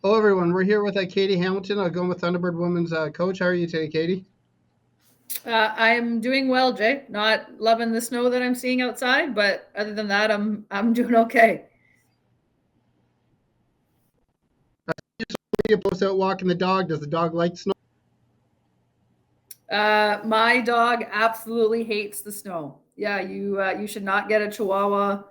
Hello, everyone. We're here with Katie Hamilton, Algoma Thunderbird women's coach. How are you today, Katie? I'm doing well, Jay. Not loving the snow that I'm seeing outside, but other than that, I'm doing okay. You both out walking the dog. Does the dog like snow? My dog absolutely hates the snow. Yeah, you should not get a Chihuahua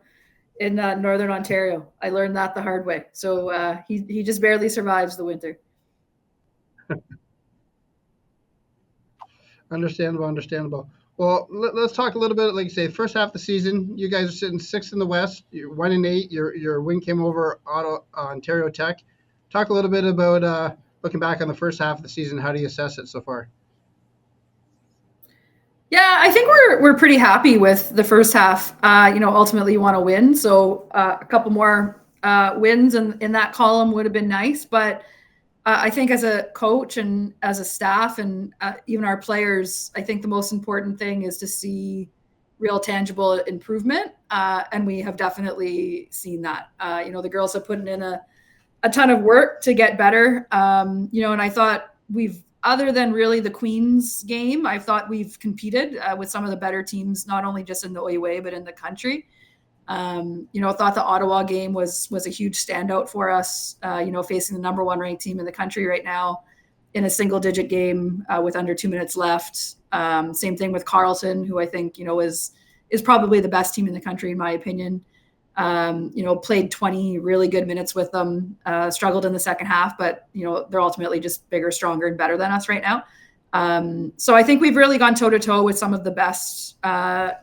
in Northern Ontario. I learned that the hard way. So he just barely survives the winter. Understandable, understandable. Well, let's talk a little bit. Like you say, first half of the season, you guys are sitting sixth in the West. You're 1-8. Your win came over Ontario Tech. Talk a little bit about looking back on the first half of the season. How do you assess it so far? Yeah, I think we're pretty happy with the first half. Ultimately you want to win, so a couple more wins in that column would have been nice. But I think as a coach and as a staff and even our players, I think the most important thing is to see real tangible improvement, and we have definitely seen that. The girls have put in a ton of work to get better. And I thought we've, other than really the Queens game, I thought we've competed with some of the better teams, not only just in the OUA, but in the country. I thought the Ottawa game was a huge standout for us, facing the number one ranked team in the country right now in a single digit game with under 2 minutes left. Same thing with Carleton, who I think, is probably the best team in the country, in my opinion. Played 20 really good minutes with them, struggled in the second half, but, they're ultimately just bigger, stronger, and better than us right now. So I think we've really gone toe to toe with some of the best,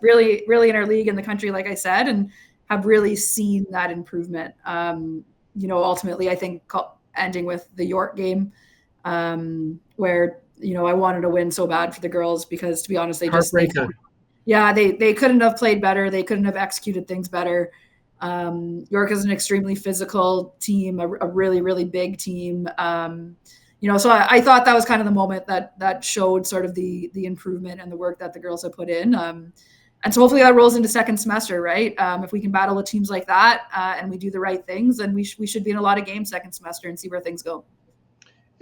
really, really in our league in the country, like I said, and have really seen that improvement. Ultimately, I think ending with the York game, where, I wanted to win so bad for the girls because, to be honest, Heartbreaker. yeah, they couldn't have played better. They couldn't have executed things better. York is an extremely physical team, a really, really big team. So I thought that was kind of the moment that showed sort of the improvement and the work that the girls have put in. And so hopefully that rolls into second semester, right? If we can battle with teams like that and we do the right things, then we should be in a lot of games second semester and see where things go.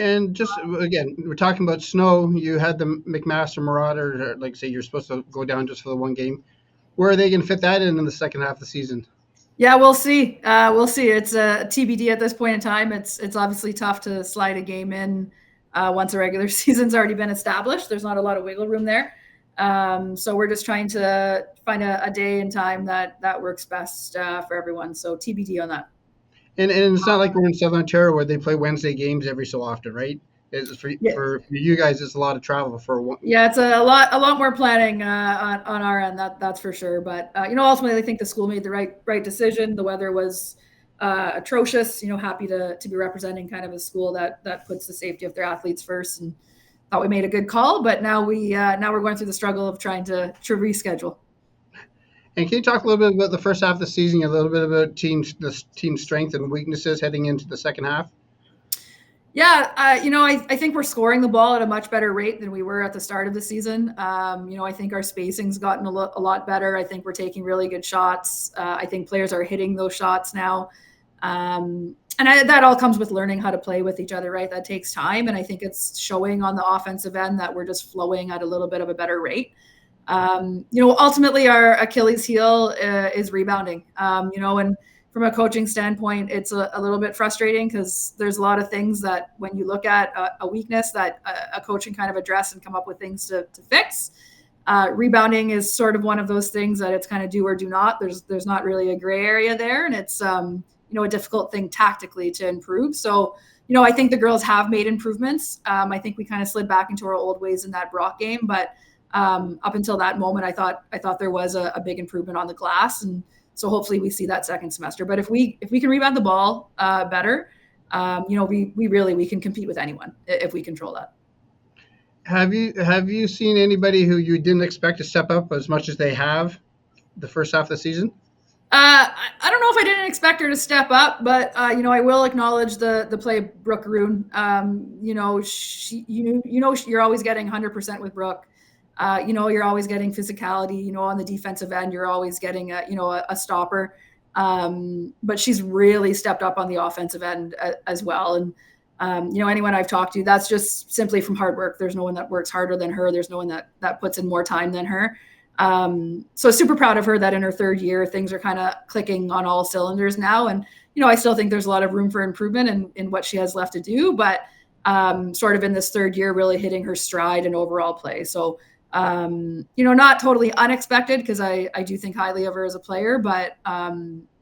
And just again, we're talking about snow. You had the McMaster Marauder, like say, you're supposed to go down just for the one game. Where are they going to fit that in the second half of the season? Yeah, we'll see. We'll see. It's a TBD at this point in time. It's obviously tough to slide a game in once a regular season's already been established. There's not a lot of wiggle room there. So we're just trying to find a day and time that works best for everyone. So TBD on that. And it's not like we're in Southern Ontario where they play Wednesday games every so often, right? It's Yeah, for you guys, it's a lot of travel for one. yeah, it's a lot more planning on our end. That's for sure. But ultimately, I think the school made the right decision. The weather was atrocious. Happy to be representing kind of a school that puts the safety of their athletes first, and thought we made a good call. But now we're going through the struggle of trying to reschedule. And can you talk a little bit about the first half of the season, a little bit about the team strength and weaknesses heading into the second half? Yeah, I think we're scoring the ball at a much better rate than we were at the start of the season. I think our spacing's gotten a lot better. I think we're taking really good shots. I think players are hitting those shots now. That all comes with learning how to play with each other, right? That takes time. And I think it's showing on the offensive end that we're just flowing at a little bit of a better rate. Ultimately, our Achilles heel is rebounding. And from a coaching standpoint, it's a little bit frustrating because there's a lot of things that when you look at a weakness that a coach can kind of address and come up with things to fix. Rebounding is sort of one of those things that it's kind of do or do not. There's not really a gray area there, and it's a difficult thing tactically to improve. So I think the girls have made improvements. I think we kind of slid back into our old ways in that Brock game, but up until that moment, I thought there was a big improvement on the glass, and so hopefully we see that second semester. But if we can rebound the ball better, we can compete with anyone if we control that. Have you seen anybody who you didn't expect to step up as much as they have the first half of the season? I don't know if I didn't expect her to step up, but I will acknowledge the play of Brooke Roon. You're always getting 100% with Brooke. You're always getting physicality. On the defensive end, you're always getting a stopper. But she's really stepped up on the offensive end as well. And anyone I've talked to, that's just simply from hard work. There's no one that works harder than her. There's no one that puts in more time than her. So super proud of her that in her third year, things are kind of clicking on all cylinders now. And, I still think there's a lot of room for improvement in what she has left to do, but sort of in this third year, really hitting her stride and overall play. So, not totally unexpected because I do think highly of her as a player, but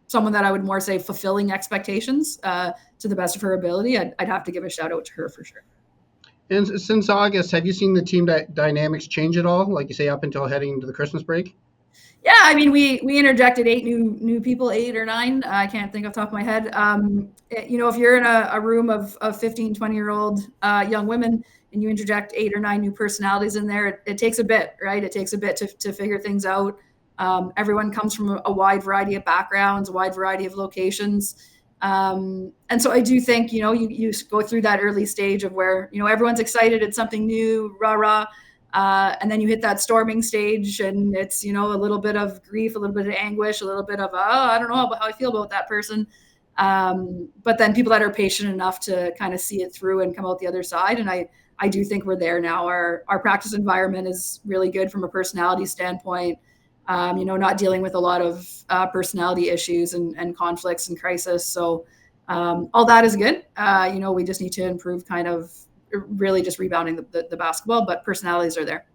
someone that I would more say fulfilling expectations to the best of her ability. I'd have to give a shout out to her for sure. And since August, have you seen the team dynamics change at all? Like you say, up until heading into the Christmas break? Yeah, I mean, we interjected 8 new people, 8 or 9. I can't think off the top of my head. If you're in a room of 15, 20-year-old young women and you interject 8 or 9 new personalities in there, it takes a bit, right? It takes a bit to figure things out. Everyone comes from a wide variety of backgrounds, a wide variety of locations. And so I do think, you go through that early stage of where, everyone's excited. It's something new, rah, rah. And then you hit that storming stage and it's, a little bit of grief, a little bit of anguish, a little bit of, I don't know how I feel about that person. But then people that are patient enough to kind of see it through and come out the other side. And I do think we're there now. Our practice environment is really good from a personality standpoint. Not dealing with a lot of personality issues and conflicts and crisis. So all that is good. We just need to improve kind of really just rebounding the basketball, but personalities are there.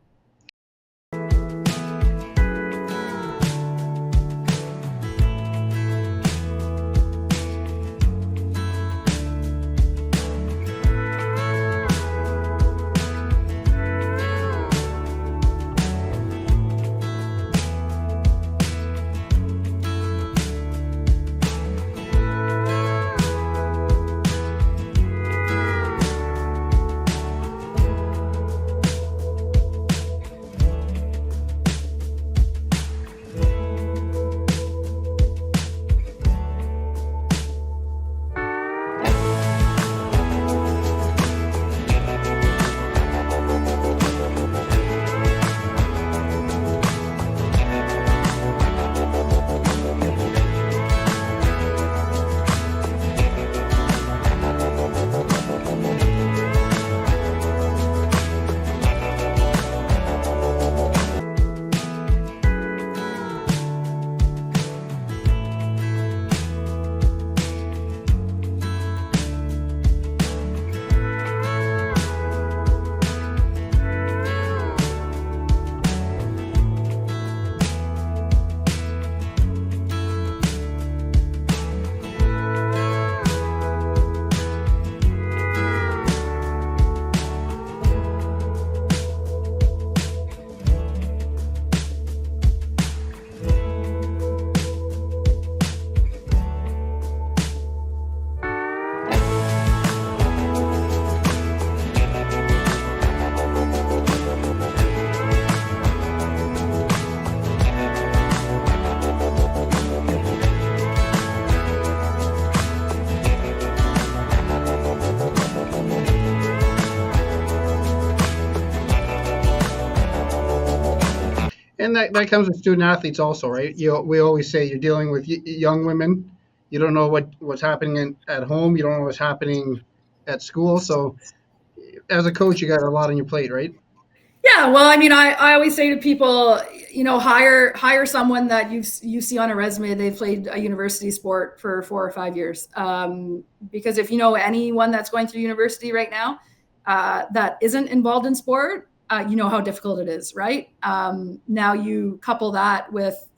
And that comes with student athletes also, right? We always say you're dealing with young women. You don't know what's happening at home. You don't know what's happening at school. So as a coach, you got a lot on your plate, right? Yeah, well, I mean, I always say to people, hire someone that you see on a resume they've played a university sport for 4 or 5 years. Because if you know anyone that's going through university right now that isn't involved in sport, you know how difficult it is, right? Now you couple that with,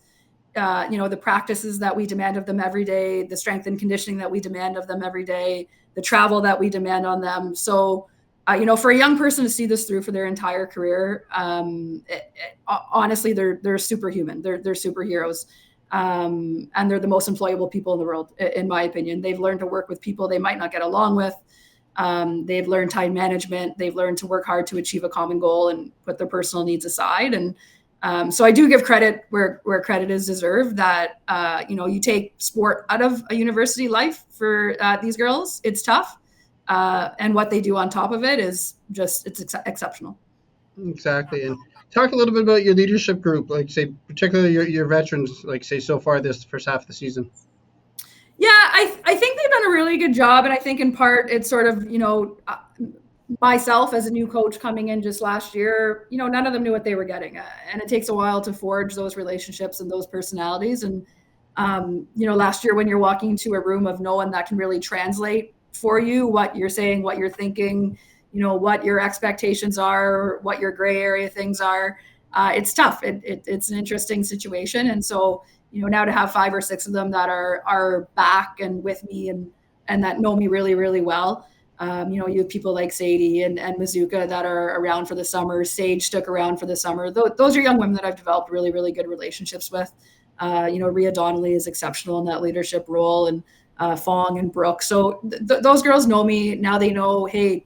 the practices that we demand of them every day, the strength and conditioning that we demand of them every day, the travel that we demand on them. So, for a young person to see this through for their entire career, honestly, they're superhuman. They're superheroes. And they're the most employable people in the world, in my opinion. They've learned to work with people they might not get along with. They've learned time management. They've learned to work hard to achieve a common goal and put their personal needs aside. And so I do give credit where credit is deserved that, you take sport out of a university life for these girls. It's tough. And what they do on top of it is just, it's exceptional. Exactly. And talk a little bit about your leadership group, like say, particularly your veterans, like say so far this first half of the season. Yeah, I think they've done a really good job. And I think in part it's sort of, myself as a new coach coming in just last year, none of them knew what they were getting. And it takes a while to forge those relationships and those personalities. And, last year when you're walking into a room of no one that can really translate for you what you're saying, what you're thinking, what your expectations are, what your gray area things are, it's tough. It's an interesting situation. And so, now to have 5 or 6 of them that are back and with me and that know me really, really well. You have people like Sadie and Mizuka that are around for the summer. Sage stuck around for the summer. Those are young women that I've developed really, really good relationships with. Rhea Donnelly is exceptional in that leadership role, and Fong and Brooke. So those girls know me. Now they know, hey,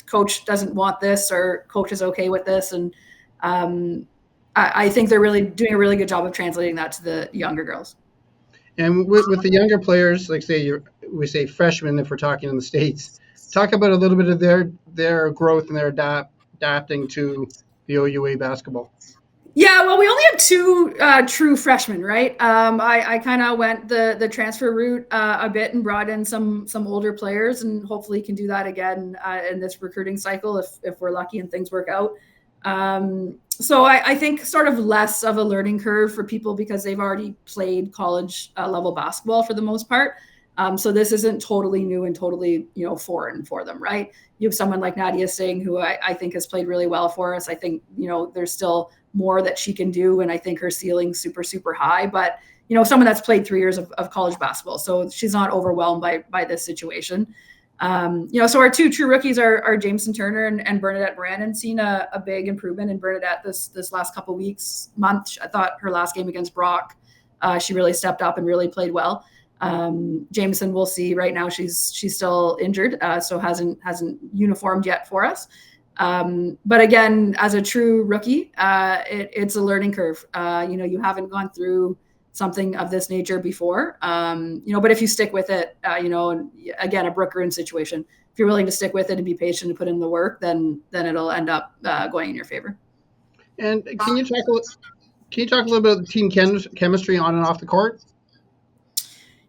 coach doesn't want this, or coach is okay with this. And I think they're really doing a really good job of translating that to the younger girls. And with the younger players, like we say freshmen if we're talking in the States, talk about a little bit of their growth and their adapting to the OUA basketball. Yeah, well, we only have 2 true freshmen, right? I kind of went the transfer route a bit and brought in some older players, and hopefully can do that again in this recruiting cycle if we're lucky and things work out. So I think sort of less of a learning curve for people because they've already played college level basketball for the most part. So this isn't totally new and totally, foreign for them, right? You have someone like Nadia Singh, who I think has played really well for us. I think, there's still more that she can do, and I think her ceiling's super, super high. But, someone that's played 3 years of college basketball, so she's not overwhelmed by this situation. So our 2 true rookies are Jameson Turner and Bernadette Moran, and seen a big improvement in Bernadette this last couple weeks, month. I thought her last game against Brock, she really stepped up and really played well. Jameson, we'll see. Right now, she's still injured, so hasn't uniformed yet for us. But again, as a true rookie, it's a learning curve. You haven't gone through something of this nature before. But if you stick with it, and again, a Brooke Gruen situation, if you're willing to stick with it and be patient and put in the work, then it'll end up going in your favor. And can you talk a little bit about the team chemistry on and off the court?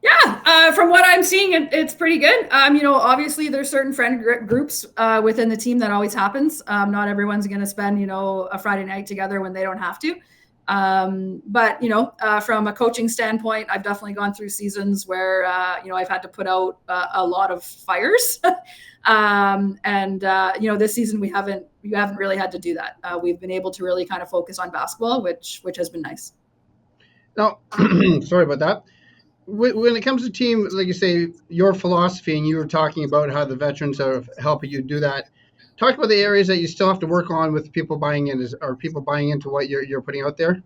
Yeah, from what I'm seeing, it's pretty good. Obviously there's certain friend groups within the team that always happens. Not everyone's going to spend, a Friday night together when they don't have to. But from a coaching standpoint, I've definitely gone through seasons where, I've had to put out a lot of fires. This season we haven't really had to do that. We've been able to really kind of focus on basketball, which has been nice. Now, sorry about that. When it comes to team, like you say, your philosophy, and you were talking about how the veterans are helping you do that. Talk about the areas that you still have to work on with people buying in. Are people buying into what you're putting out there?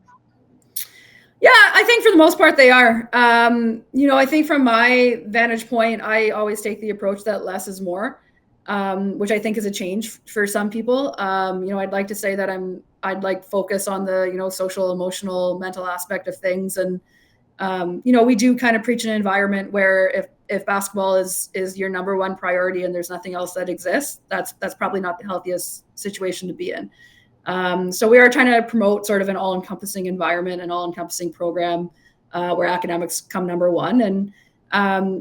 Yeah, I think for the most part they are. I think from my vantage point, I always take the approach that less is more, which I think is a change for some people. I'd like to say that I'd like focus on the, social, emotional, mental aspect of things. And, we do kind of preach an environment where if basketball is your number one priority and there's nothing else that exists, that's probably not the healthiest situation to be in. So we are trying to promote sort of an all-encompassing environment, an all-encompassing program where academics come number one, and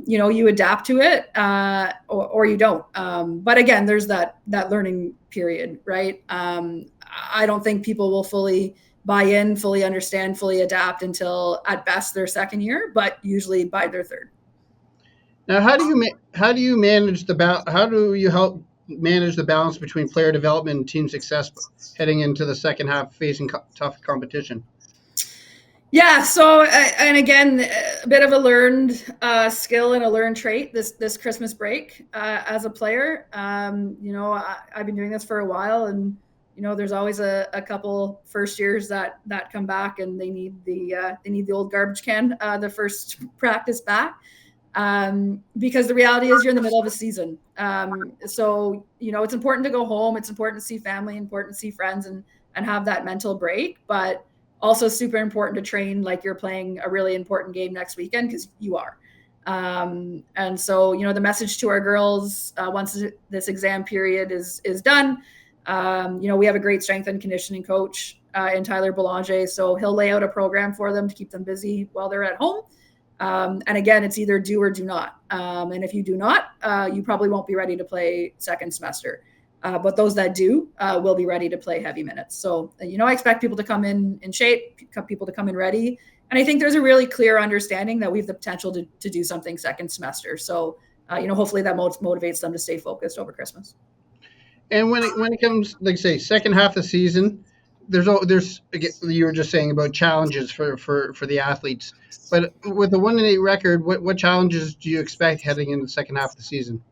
you adapt to it or you don't. But again, there's that learning period, right? I don't think people will fully buy in, fully understand, fully adapt until at best their second year, but usually by their third. Now, how do you manage how do you help manage the balance between player development and team success heading into the second half facing tough competition? Yeah. So, and again, a bit of a learned skill and a learned trait this Christmas break as a player. I've been doing this for a while, and there's always a couple first years that come back and they need the old garbage can the first practice back. Because the reality is you're in the middle of a season. So, it's important to go home. It's important to see family, important to see friends and have that mental break, but also super important to train like you're playing a really important game next weekend, because you are. And so, the message to our girls, once this exam period is done, we have a great strength and conditioning coach in Tyler Belanger. So he'll lay out a program for them to keep them busy while they're at home. And again, it's either do or do not. And if you do not, you probably won't be ready to play second semester. But those that do will be ready to play heavy minutes. So, I expect people to come in shape, people to come in ready. And I think there's a really clear understanding that we have the potential to do something second semester. So, hopefully that motivates them to stay focused over Christmas. And when it comes, like say, second half of the season, there's you were just saying about challenges for the athletes. But with a 1-8 record, what challenges do you expect heading into the second half of the season?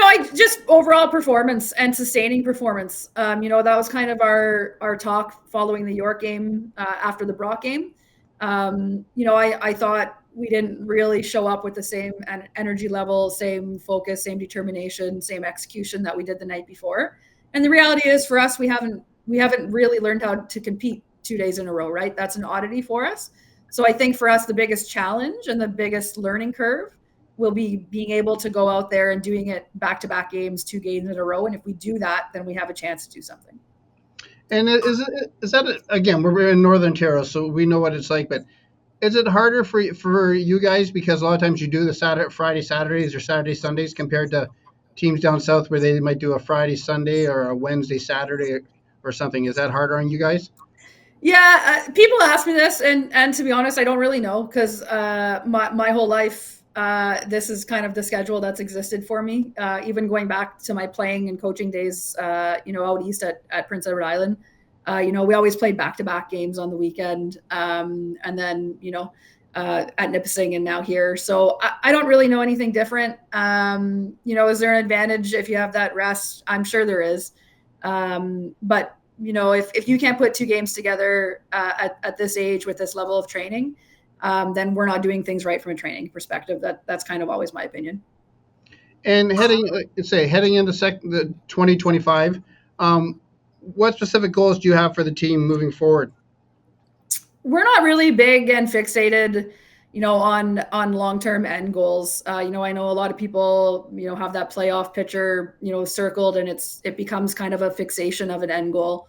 I just overall performance and sustaining performance. That was kind of our talk following the York game after the Brock game. I thought we didn't really show up with the same energy level, same focus, same determination, same execution that we did the night before. And the reality is, for us, we haven't really learned how to compete 2 days in a row, right? That's an oddity for us. So I think for us, the biggest challenge and the biggest learning curve will be being able to go out there and doing it back-to-back games, 2 games in a row. And if we do that, then we have a chance to do something. And is that, again, we're in Northern Ontario, so we know what it's like, but is it harder for you guys because a lot of times you do the Friday, Saturdays or Saturday, Sundays compared to teams down south where they might do a Friday, Sunday or a Wednesday, Saturday or something? Is that harder on you guys? Yeah, people ask me this, and to be honest, I don't really know because my whole life, this is kind of the schedule that's existed for me. Even going back to my playing and coaching days, out east at Prince Edward Island, we always played back-to-back games on the weekend, and then at Nipissing and now here. So I don't really know anything different. Is there an advantage if you have that rest? I'm sure there is, but if you can't put 2 games together at this age with this level of training, then we're not doing things right from a training perspective. That's kind of always my opinion. And heading into the 2025, what specific goals do you have for the team moving forward? We're not really big and fixated, on long-term end goals. I know a lot of people, have that playoff picture, circled, and it becomes kind of a fixation of an end goal.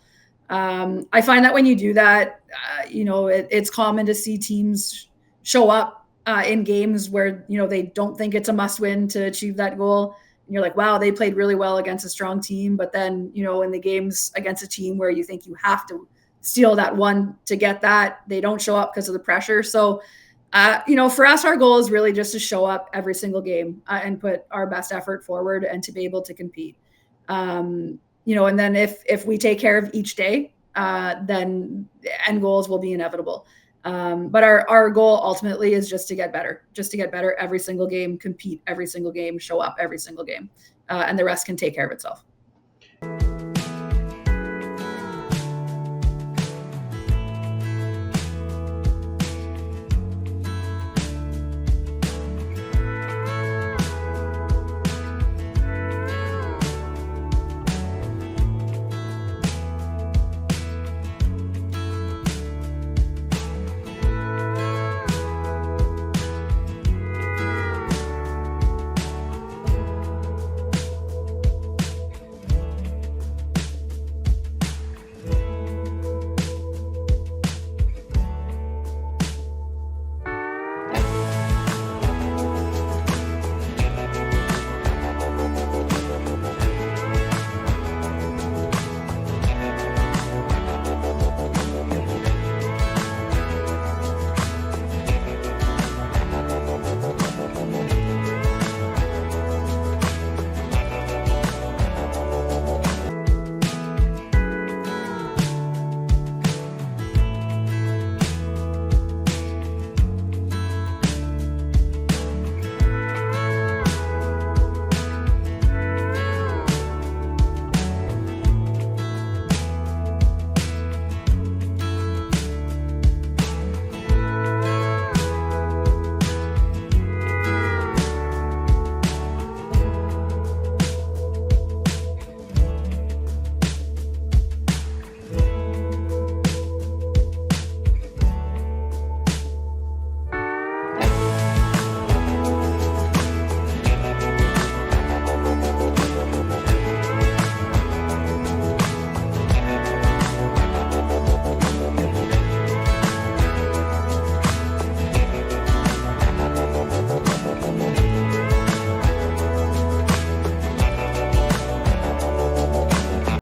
I find that when you do that, it's common to see teams show up in games where, they don't think it's a must win to achieve that goal. And you're like, wow, they played really well against a strong team. But then, in the games against a team where you think you have to steal that one to get that, they don't show up because of the pressure. So, for us, our goal is really just to show up every single game and put our best effort forward and to be able to compete. And then if we take care of each day, then end goals will be inevitable. But our goal ultimately is just to get better every single game, compete every single game, show up every single game, and the rest can take care of itself.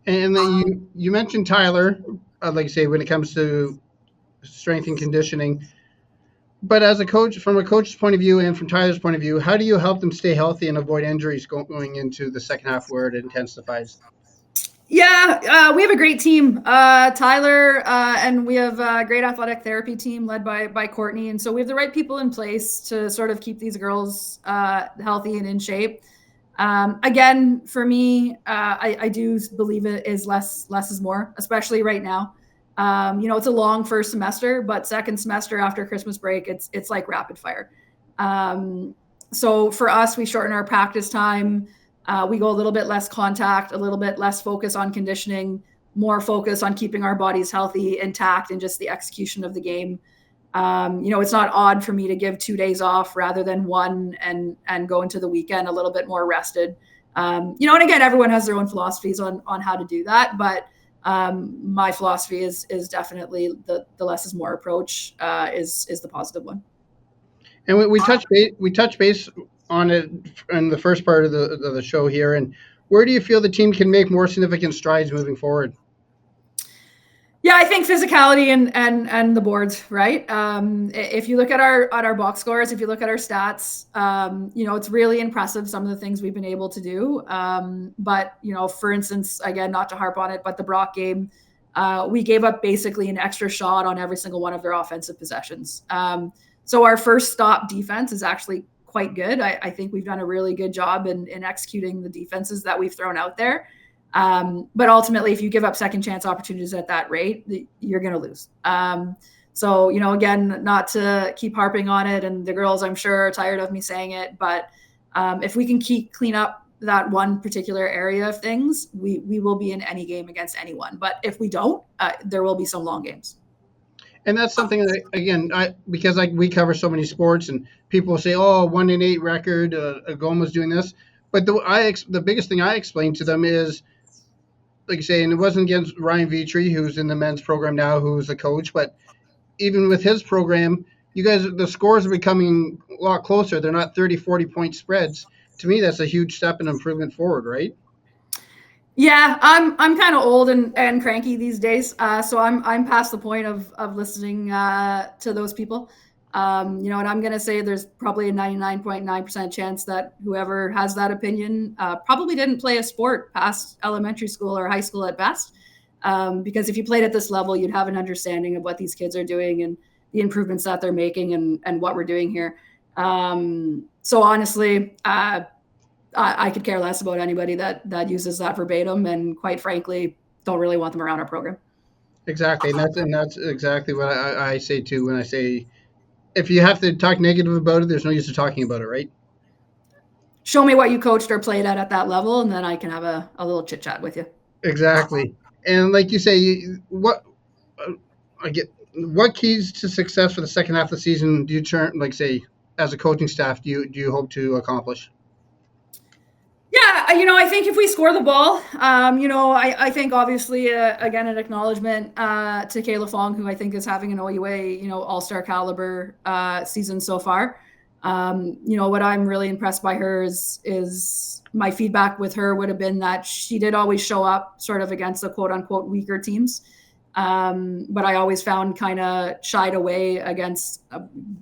And then you mentioned Tyler, like I say, when it comes to strength and conditioning. But as a coach, from a coach's point of view and from Tyler's point of view, how do you help them stay healthy and avoid injuries going into the second half where it intensifies? Yeah, we have a great team, Tyler, and we have a great athletic therapy team led by Courtney, and so we have the right people in place to sort of keep these girls healthy and in shape. Again, for me, I do believe it is less is more, especially right now. It's a long first semester, but second semester after Christmas break, it's like rapid fire. So for us, we shorten our practice time. We go a little bit less contact, a little bit less focus on conditioning, more focus on keeping our bodies healthy, intact, and just the execution of the game. It's not odd for me to give 2 days off rather than one and go into the weekend a little bit more rested. And again, everyone has their own philosophies on how to do that, but my philosophy is definitely the less is more approach is the positive one. And we touch base on it in the first part of the show here. And where do you feel the team can make more significant strides moving forward? Yeah, I think physicality and the boards, right? If you look at our box scores, if you look at our stats, it's really impressive some of the things we've been able to do. But for instance, again, not to harp on it, but the Brock game, we gave up basically an extra shot on every single one of their offensive possessions. So our first stop defense is actually quite good. I think we've done a really good job in executing the defenses that we've thrown out there. But ultimately, if you give up second chance opportunities at that rate, you're going to lose. So, again, not to keep harping on it, and the girls, I'm sure, are tired of me saying it, but if we can clean up that one particular area of things, we will be in any game against anyone. But if we don't, there will be some long games. And that's something that, again, because we cover so many sports, and people say, "Oh, 1-8 record, Algoma's doing this." But the biggest thing I explain to them is, like you say, and it wasn't against Ryan Vitry, who's in the men's program now, who's the coach, but even with his program, you guys, the scores are becoming a lot closer. They're not 30, 40 point spreads. To me, that's a huge step and improvement forward, right? Yeah, I'm kind of old and cranky these days, so I'm past the point of listening to those people. And I'm going to say there's probably a 99.9% chance that whoever has that opinion probably didn't play a sport past elementary school or high school at best. Because if you played at this level, you'd have an understanding of what these kids are doing and the improvements that they're making and what we're doing here. So honestly, I could care less about anybody that uses that verbatim, and quite frankly, don't really want them around our program. Exactly, and that's exactly what I say too when I say if you have to talk negative about it, there's no use of talking about it, right? Show me what you coached or played at that level, and then I can have a little chit chat with you. Exactly, and like you say, I get what keys to success for the second half of the season do you like say as a coaching staff do you hope to accomplish? Yeah, I think if we score the ball, I think obviously, again, an acknowledgement to Kayla Fong, who I think is having an OUA, all-star caliber season so far. What I'm really impressed by her is my feedback with her would have been that she did always show up sort of against the quote-unquote weaker teams. But I always found kind of shied away against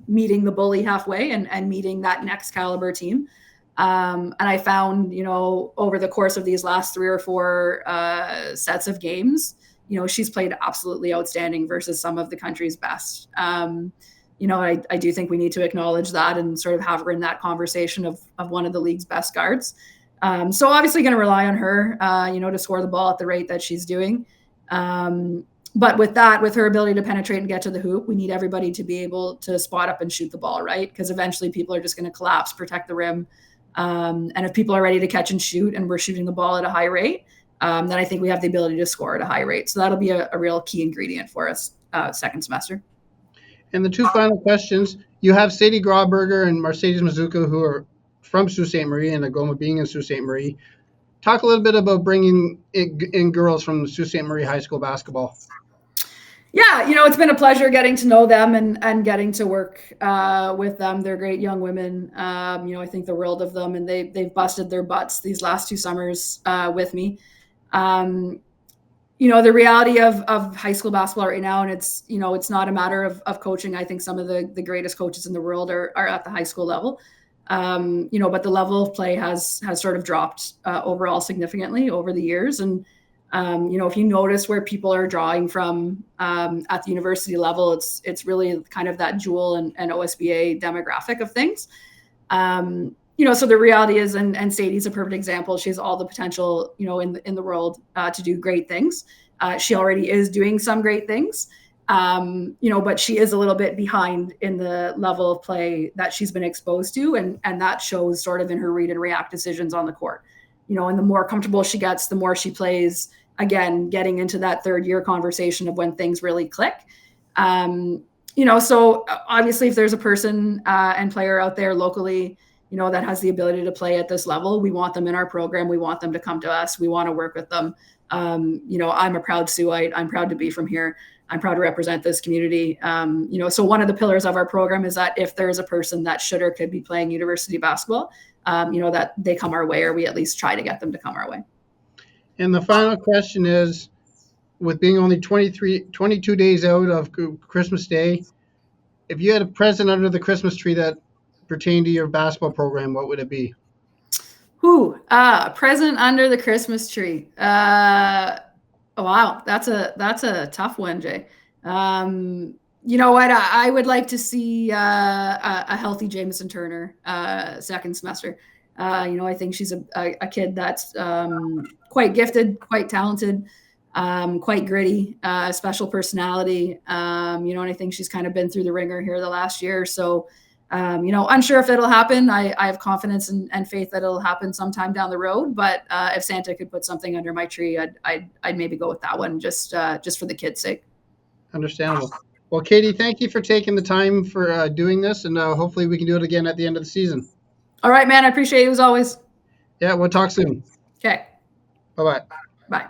meeting the bully halfway and meeting that next caliber team. And I found, over the course of these last 3 or 4 sets of games, she's played absolutely outstanding versus some of the country's best. I do think we need to acknowledge that and sort of have her in that conversation of one of the league's best guards. So obviously going to rely on her, to score the ball at the rate that she's doing. But with her ability to penetrate and get to the hoop, we need everybody to be able to spot up and shoot the ball, right? Because eventually people are just going to collapse, protect the rim. And if people are ready to catch and shoot and we're shooting the ball at a high rate, then I think we have the ability to score at a high rate. So that'll be a real key ingredient for us second semester. And the 2 final questions, you have Sadie Grauberger and Mercedes Mazuka, who are from Sault Ste. Marie and Algoma being in Sault Ste. Marie. Talk a little bit about bringing in girls from Sault Ste. Marie High School basketball. Yeah, it's been a pleasure getting to know them and getting to work with them. They're great young women. I think the world of them, and they've busted their butts these last 2 summers with me. the reality of high school basketball right now, and it's not a matter of coaching. I think some of the greatest coaches in the world are at the high school level. But the level of play has sort of dropped overall significantly over the years. And if you notice where people are drawing from at the university level, it's really kind of that Jewel and OSBA demographic of things. So the reality is, and Sadie's a perfect example. She has all the potential, in the world to do great things. She already is doing some great things, but she is a little bit behind in the level of play that she's been exposed to, and that shows sort of in her read and react decisions on the court. And the more comfortable she gets, the more she plays. Again, getting into that third year conversation of when things really click. So obviously, if there's a person and player out there locally, that has the ability to play at this level, we want them in our program. We want them to come to us. We want to work with them. I'm a proud Siouxite. I'm proud to be from here. I'm proud to represent this community. So one of the pillars of our program is that if there's a person that should or could be playing university basketball, that they come our way, or we at least try to get them to come our way. And the final question is, with being only 22 days out of Christmas Day, if you had a present under the Christmas tree that pertained to your basketball program, what would it be? Present under the Christmas tree. Wow, that's a tough one, Jay. You know what? I would like to see a healthy Jamison Turner second semester. I think she's a kid that's quite gifted, quite talented, quite gritty, special personality. And I think she's kind of been through the ringer here the last year. So, unsure if it'll happen. I have confidence and faith that it'll happen sometime down the road. But if Santa could put something under my tree, I'd maybe go with that one just for the kids' sake. Understandable. Well, Katie, thank you for taking the time for doing this, and hopefully we can do it again at the end of the season. All right, man. I appreciate you as always. Yeah, we'll talk soon. Okay. Bye-bye. Bye.